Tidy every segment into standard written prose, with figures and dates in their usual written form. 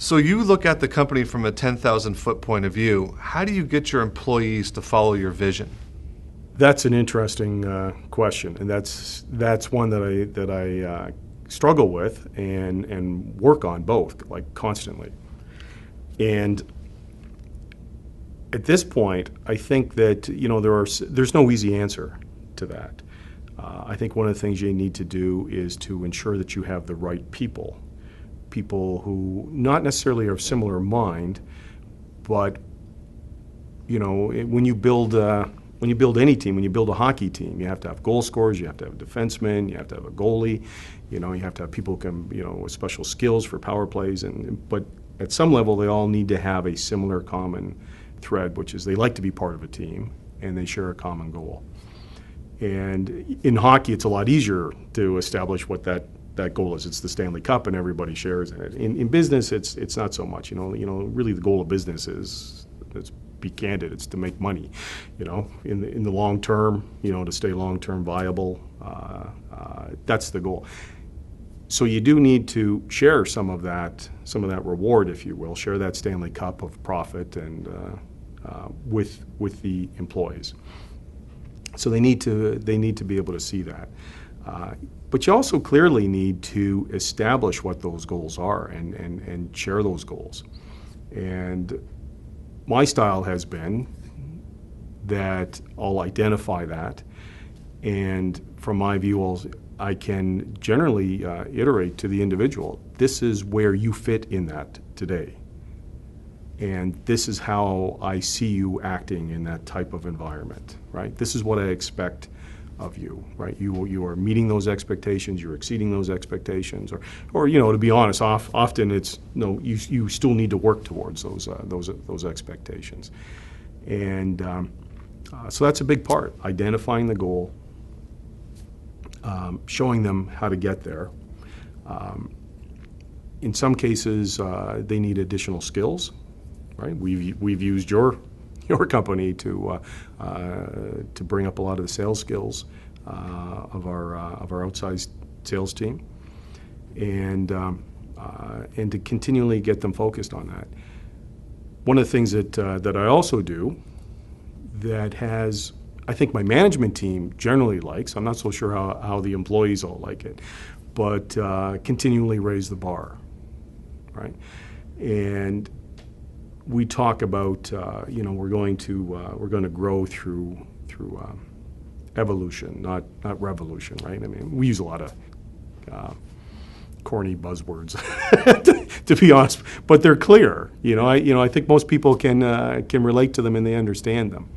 So you look at the company from a 10,000-foot point of view. How do you get your employees to follow your vision? That's an interesting question, and that's one that I struggle with and work on both, like constantly. And at this point, I think that there's no easy answer to that. I think one of the things you need to do is to ensure that you have the right people who not necessarily are of similar mind, but when you build any team, when you build a hockey team, you have to have goal scorers, you have to have defensemen, you have to have a goalie, you have to have people who can, with special skills for power plays, but at some level they all need to have a similar common thread, which is they like to be part of a team and they share a common goal. And in hockey, it's a lot easier to establish what that goal is. It's the Stanley Cup, and everybody shares in it. In business, it's not so much. Really, the goal of business is, let's be candid, it's to make money. In the long term, to stay long term viable. That's the goal. So you do need to share some of that reward, if you will, share that Stanley Cup of profit and with the employees. So they need to be able to see that. But you also clearly need to establish what those goals are and share those goals. And my style has been that I'll identify that, and from my view, I can generally iterate to the individual, this is where you fit in that today. And this is how I see you acting in that type of environment, right? This is what I expect of you, right? You are meeting those expectations, you're exceeding those expectations, or to be honest, often it's you still need to work towards those expectations, and so that's a big part: identifying the goal, showing them how to get there. In some cases, they need additional skills. Right? We've used your company to bring up a lot of the sales skills of our outside sales team, and to continually get them focused on that. One of the things that I also do that has, I think, my management team generally likes. I'm not so sure how the employees all like it, but continually raise the bar, right? And we talk about we're going to grow through evolution, not revolution, right? I mean, we use a lot of corny buzzwords to be honest, but they're clear. I think most people can relate to them and they understand them.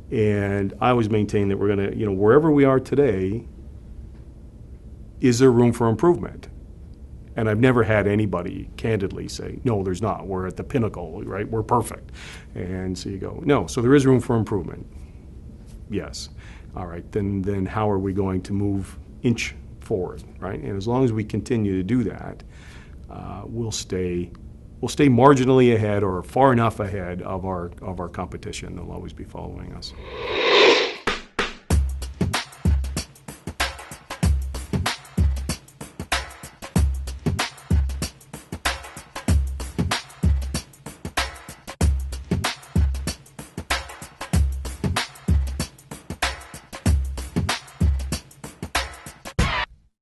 And I always maintain that we're going to wherever we are today, is there room for improvement? And I've never had anybody candidly say, no, there's not. We're at the pinnacle, right? We're perfect. And so you go, no, so there is room for improvement. Yes. All right, then how are we going to move inch forward, right? And as long as we continue to do that, we'll stay marginally ahead or far enough ahead of our competition. They'll always be following us.